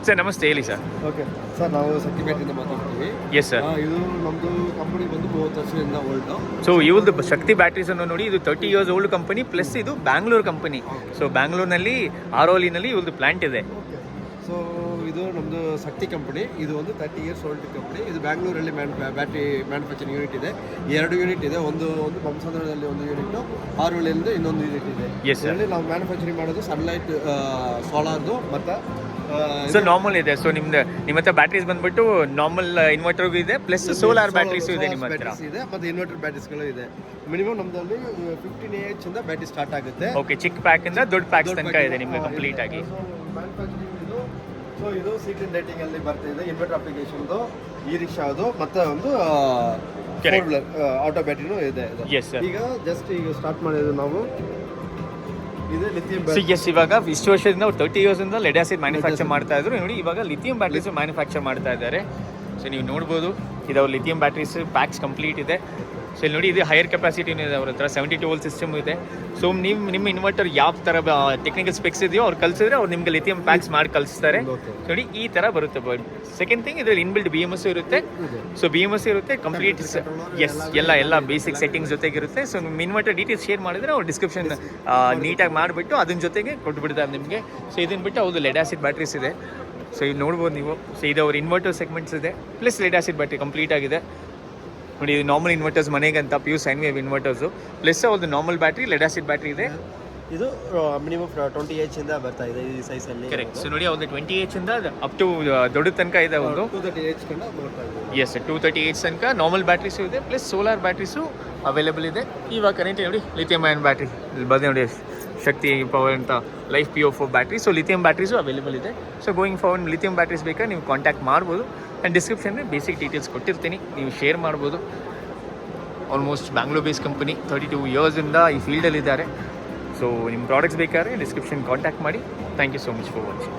Sir ನಮಸ್ತೆ, ಹೇಳಿ sir. Okay sir, ನಾವು ಶಕ್ತಿ ಬ್ಯಾಟ್ರಿಯಿಂದ ಮಾತಾಡ್ತೀವಿ. Yes sir. ಇದು ನಮ್ಮದು ಕಂಪನಿ ಬಂದು 30 ವರ್ಷದಿಂದ ಓಲ್ಡು. ಸೊ ಇವ್ರದ್ದು ಶಕ್ತಿ ಬ್ಯಾಟ್ರೀಸ್ ಅನ್ನು ನೋಡಿ, ಇದು 30 years ಓಲ್ಡ್ ಕಂಪನಿ, ಪ್ಲಸ್ ಇದು ಬ್ಯಾಂಗ್ಳೂರ್ ಕಂಪನಿ. ಸೊ ಬ್ಯಾಂಗ್ಳೂರ್ನಲ್ಲಿ ಆರೋಲಿನಲ್ಲಿ ಇವ್ರದ್ದು ಪ್ಲಾಂಟ್ ಇದೆ. ಓಕೆ, ಸೊ ಇದು ನಮ್ಮದು ಶಕ್ತಿ ಕಂಪನಿ. ಇದು ಒಂದು 30 years ಓಲ್ಡ್ ಕಂಪನಿ. ಇದು ಬ್ಯಾಂಗ್ಳೂರಲ್ಲಿ ಬ್ಯಾಟ್ರಿ ಮ್ಯಾನುಫ್ಯಾಕ್ಚರಿಂಗ್ ಯೂನಿಟ್ ಇದೆ. 2 ಯೂನಿಟ್ ಇದೆ. ಒಂದು ಬೊಮ್ಮಸಂದ್ರದಲ್ಲಿ 1 ಯೂನಿಟ್, ಆರೋಲಿಯಿಂದ ಇನ್ನೊಂದು ಯೂನಿಟ್ ಇದೆ. ಇದರಲ್ಲಿ ನಾವು ಮ್ಯಾನುಫ್ಯಾಕ್ಚರಿಂಗ್ ಮಾಡೋದು ಸನ್ಲೈಟ್ ಸೋಲಾರ್ದು ಮತ್ತು ಸೊ ನಾರ್ಮಲ್ ಇದೆ. ಸೊ ನಿಮ್ಮ ಹತ್ರ ಬ್ಯಾಟ್ರೀಸ್ ಬಂದ್ಬಿಟ್ಟು ನಾರ್ಮಲ್ ಇನ್ವರ್ಟರ್ಗೂ ಇದೆ, ಪ್ಲಸ್ ಸೋಲಾರ್ ಬ್ಯಾಟ್ರೀಸು ಇದೆ ನಿಮ್ಮ ಹತ್ರ. ಇದೆ ಮತ್ತು ಇನ್ವರ್ಟರ್ ಬ್ಯಾಟ್ರೀಸ್ಗಳು ಇದೆ. ಮಿನಿಮಮ್ ನಮ್ಮದಲ್ಲಿ 15 AH ಇಂದ ಬ್ಯಾಟ್ರಿ ಸ್ಟಾರ್ಟ್ ಆಗುತ್ತೆ. ಓಕೆ, ಚಿಕ್ಕ ಪ್ಯಾಕ್ ಇಂದ ದೊಡ್ಡ ಪ್ಯಾಕ್ಸ್ ತನಕ ಇದೆ ನಿಮಗೆ ಕಂಪ್ಲೀಟ್ ಆಗಿ. ಸೊ ಇದು ಸೀಕ್ರೆಟ್ ಲೈಟಿಂಗ್ ಅಲ್ಲಿ ಬರ್ತಿದೆ. ಇನ್ವರ್ಟರ್ ಅಪ್ಲಿಕೇಶನ್ದು, ಈ ರಿಕ್ಷಾದು ಮತ್ತೆ ಒಂದು ಆಟೋ ಬ್ಯಾಟ್ರಿನೂ ಇದೆ. ಈಗ ಜಸ್ಟ್ ಸ್ಟಾರ್ಟ್ ಮಾಡಿದ್ದು ನಾವು. ಇದು ಲಿಥಿಯಂ ಬ್ಯಾಟ್ರಿ. ಇವಾಗ ಇಷ್ಟು ವರ್ಷದಿಂದ 30 years ಇಂದ ಲೆಡ್ ಆಸಿಡ್ ಮ್ಯಾನುಫ್ಯಾಕ್ಚರ್ ಮಾಡ್ತಾ ಇದ್ರು. ನೋಡಿ ಇವಾಗ ಲಿಥಿಯಂ ಬ್ಯಾಟ್ರೀಸ್ ಮ್ಯಾನುಫ್ಯಾಕ್ಚರ್ ಮಾಡ್ತಾ ಇದ್ದಾರೆ. ಸೊ ನೀವು ನೋಡ್ಬೋದು, ಇದು ಅವ್ರ ಲಿಥಿಯಂ ಬ್ಯಾಟ್ರೀಸ್ ಪ್ಯಾಕ್ಸ್ ಕಂಪ್ಲೀಟ್ ಇದೆ. ಸೊ ಇಲ್ಲಿ ನೋಡಿ, ಇದು ಹೈಯರ್ ಕೆಪಾಸಿಟಿನೂ ಇದೆ ಅವ್ರ ಹತ್ರ. 72 volt ಸಿಸ್ಟಮ್ ಇದೆ. ಸೊ ನಿಮ್ಮ ಇನ್ವರ್ಟರ್ ಯಾವ ಥರ ಟೆಕ್ನಿಕಲ್ ಸ್ಪೆಕ್ಸ್ ಇದೆಯೋ ಅವ್ರು ಕಲಿಸಿದ್ರೆ ಅವ್ರು ನಿಮಗೆ ಲಿಥಿಯಂ ಪ್ಯಾಕ್ಸ್ ಮಾಡಿ ಕಲಿಸ್ತಾರೆ. ನೋಡಿ ಈ ಥರ ಬರುತ್ತೆ. ಸೆಕೆಂಡ್ ಥಿಂಗ್, ಇದರಲ್ಲಿ ಇನ್ಬಿಲ್ಡ್ BMS ಇರುತ್ತೆ. ಸೊ BMS ಇರುತ್ತೆ ಕಂಪ್ಲೀಟ್. ಎಸ್, ಎಲ್ಲ ಬೇಸಿಕ್ ಸೆಟ್ಟಿಂಗ್ಸ್ ಜೊತೆಗಿರುತ್ತೆ. ಸೊ ನಿಮ್ಮ ಇನ್ವರ್ಟರ್ ಡೀಟೇಲ್ಸ್ ಶೇರ್ ಮಾಡಿದ್ರೆ ಅವ್ರು ಡಿಸ್ಕ್ರಿಪ್ಷನ್ ನೀಟಾಗಿ ಮಾಡಿಬಿಟ್ಟು ಅದನ್ನ ಜೊತೆಗೆ ಕೊಟ್ಬಿಡ್ತಾರೆ ನಿಮಗೆ. ಸೊ ಇದನ್ನು ಬಿಟ್ಟು ಅವ್ರದ್ದು ಲೆಡ್ ಆಸಿಡ್ ಬ್ಯಾಟ್ರೀಸ್ ಇದೆ. ಸೊ ಇದು ನೋಡ್ಬೋದು ನೀವು. ಸೊ ಇದು ಅವ್ರ ಇನ್ವರ್ಟರ್ ಸೆಗ್ಮೆಂಟ್ಸ್ ಇದೆ, plus lead acid battery complete ಆಗಿದೆ. ನೋಡಿ, ಇದು ನಾರ್ಮಲ್ ಇನ್ವರ್ಟರ್ಸ್ ಮನೆಗಂತ pure sine wave inverters, plus ಅವ್ರದ್ದು normal battery, lead acid battery ಇದೆ. ಇದು ಮಿನಿಮಮ್ 20 AH ಇಂದ ಬರ್ತಾ ಇದೆ ಈ ಸೈಜಲ್ಲಿ. ಕರೆಕ್ಟ್. ಸೊ ನೋಡಿ, ಅವ್ರದ್ದು 20 AH ಇಂದ ಅಪ್ ಟು ದೊಡ್ಡ ತನಕ ಇದೆ. ಒಂದು 230 AH ಕಂಡ ಬರ್ತಾ ಇದೆ. ಎಸ್, 230 AH ತನಕ ನಾರ್ಮಲ್ ಬ್ಯಾಟ್ರೀಸು ಇದೆ, ಪ್ಲಸ್ ಸೋಲಾರ್ ಬ್ಯಾಟ್ರೀಸು ಅವೈಲೇಬಲ್ ಇದೆ. ಇವಾಗ ಕರೆಂಟ್ ನೋಡಿ, ಲಿಥಿಯಂ ಅಯನ್ ಬ್ಯಾಟ್ರಿ ಇಲ್ಲಿ ಬಂದು ನೋಡಿ, ಶಕ್ತಿ ಪವರ್ ಅಂತ life PO4 battery. So lithium batteries available ಇದೆ. So going forward lithium batteries ಬೇಕಾದ್ರೆ ನೀವು ಕಾಂಟ್ಯಾಕ್ಟ್ ಮಾಡ್ಬೋದು. ಆ್ಯಂಡ್ ಡಿಸ್ಕ್ರಿಪ್ಷನ್ಗೆ ಬೇಸಿಕ್ ಡೀಟೇಲ್ಸ್ ಕೊಟ್ಟಿರ್ತೀನಿ, ನೀವು ಶೇರ್ ಮಾಡ್ಬೋದು. Almost Bangalore base company, 32 years ಇಂದ ಈ ಫೀಲ್ಡಲ್ಲಿದ್ದಾರೆ. ಸೊ ನಿಮ್ಮ ಪ್ರಾಡಕ್ಟ್ಸ್ ಬೇಕಾದ್ರೆ ಡಿಸ್ಕ್ರಿಪ್ಷನ್ ಕಾಂಟ್ಯಾಕ್ಟ್ ಮಾಡಿ. Thank you so much for watching.